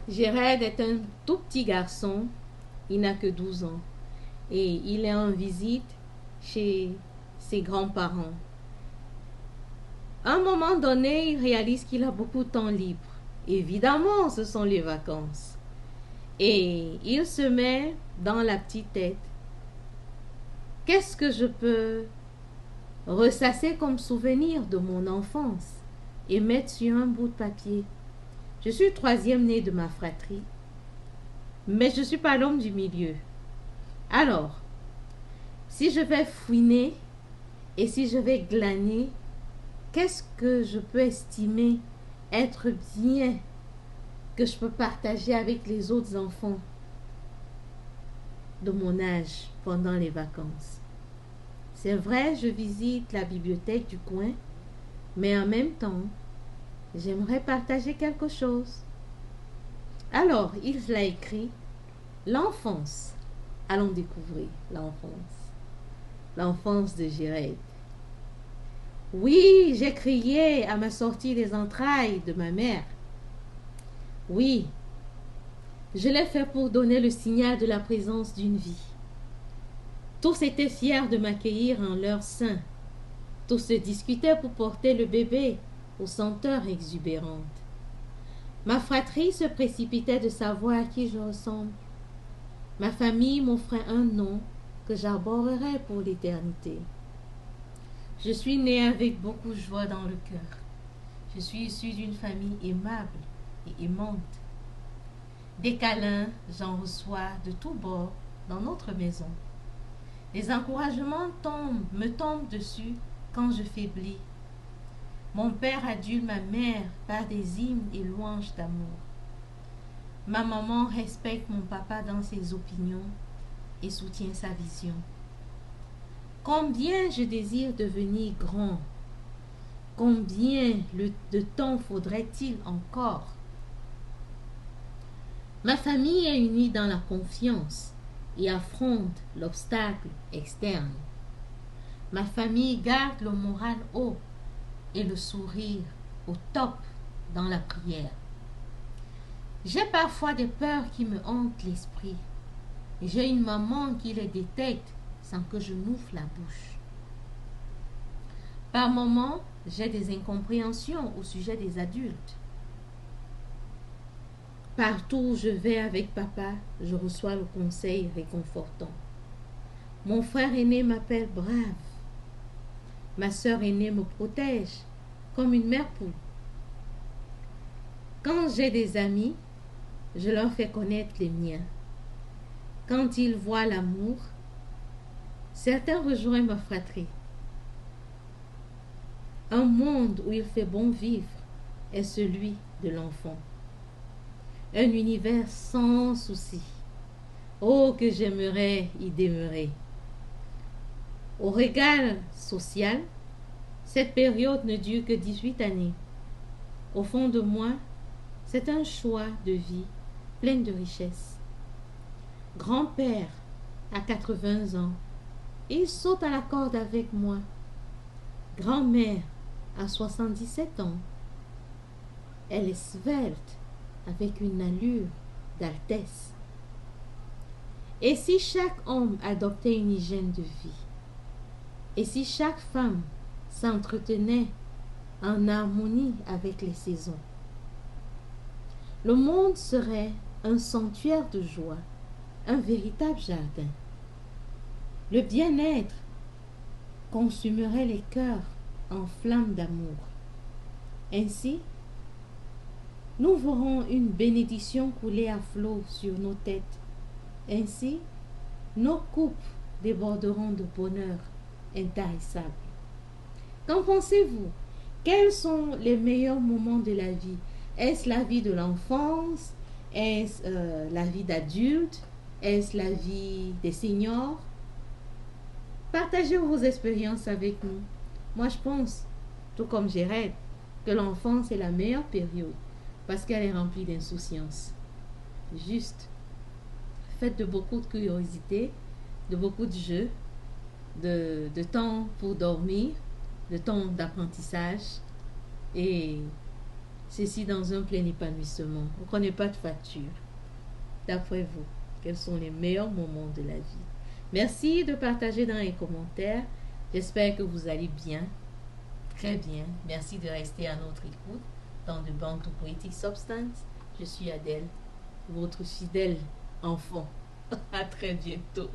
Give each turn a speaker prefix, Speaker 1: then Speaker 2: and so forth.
Speaker 1: Jared est un tout petit garçon, il n'a que 12 ans et il est en visite chez ses grands-parents. À un moment donné, il réalise qu'il a beaucoup de temps libre. Évidemment, ce sont les vacances. Et il se met dans la petite tête. Qu'est-ce que je peux ressasser comme souvenir de mon enfance et mettre sur un bout de papier? Je suis le troisième né de ma fratrie, mais je ne suis pas l'homme du milieu. Alors, si je vais fouiner et si je vais glaner, qu'est-ce que je peux estimer être bien que je peux partager avec les autres enfants de mon âge pendant les vacances? C'est vrai, je visite la bibliothèque du coin, mais en même temps, j'aimerais partager quelque chose. Alors, il l'a écrit, l'enfance. Allons découvrir l'enfance. L'enfance de Jared. Oui, j'ai crié à ma sortie des entrailles de ma mère. Oui, je l'ai fait pour donner le signal de la présence d'une vie. Tous étaient fiers de m'accueillir en leur sein. Tous se disputaient pour porter le bébé aux senteurs exubérantes. Ma fratrie se précipitait de savoir à qui je ressemble. Ma famille m'offrait un nom que j'arborerai pour l'éternité. Je suis née avec beaucoup de joie dans le cœur. Je suis issue d'une famille aimable et aimante. Des câlins, j'en reçois de tous bords dans notre maison. Les encouragements me tombent dessus quand je faiblis. Mon père adule ma mère par des hymnes et louanges d'amour. Ma maman respecte mon papa dans ses opinions et soutient sa vision. Combien je désire devenir grand. Combien de temps faudrait-il encore? Ma famille est unie dans la confiance et affronte l'obstacle externe. Ma famille garde le moral haut et le sourire au top dans la prière. J'ai parfois des peurs qui me hantent l'esprit. J'ai une maman qui les détecte sans que je n'ouvre la bouche. Par moments, j'ai des incompréhensions au sujet des adultes. Partout où je vais avec papa, je reçois le conseil réconfortant. Mon frère aîné m'appelle brave. Ma sœur aînée me protège comme une mère poule. Quand j'ai des amis, je leur fais connaître les miens. Quand ils voient l'amour, certains rejoignent ma fratrie. Un monde où il fait bon vivre est celui de l'enfant. Un univers sans soucis. Oh, que j'aimerais y demeurer. Au regard social, cette période ne dure que 18 années. Au fond de moi, c'est un choix de vie plein de richesses. Grand-père à 80 ans, il saute à la corde avec moi. Grand-mère à 77 ans, elle est svelte avec une allure d'altesse. Et si chaque homme adoptait une hygiène de vie, et si chaque femme s'entretenait en harmonie avec les saisons, le monde serait un sanctuaire de joie, un véritable jardin. Le bien-être consumerait les cœurs en flammes d'amour. Ainsi, nous verrons une bénédiction couler à flot sur nos têtes. Ainsi, nos coupes déborderont de bonheur intarissable. Qu'en pensez-vous? Quels sont les meilleurs moments de la vie? Est-ce la vie de l'enfance? Est-ce la vie d'adulte? Est-ce la vie des seniors? Partagez vos expériences avec nous. Moi, je pense, tout comme Jared, que l'enfance est la meilleure période parce qu'elle est remplie d'insouciance. Juste, faite de beaucoup de curiosité, de beaucoup de jeux, de temps pour dormir, de temps d'apprentissage et ceci dans un plein épanouissement. On ne connaît pas de facture. D'après vous, quels sont les meilleurs moments de la vie? Merci de partager dans les commentaires. J'espère que vous allez bien. Très bien. Merci de rester à notre écoute dans The Bank to Poetic Substance. Je suis Adèle, votre fidèle enfant. À très bientôt.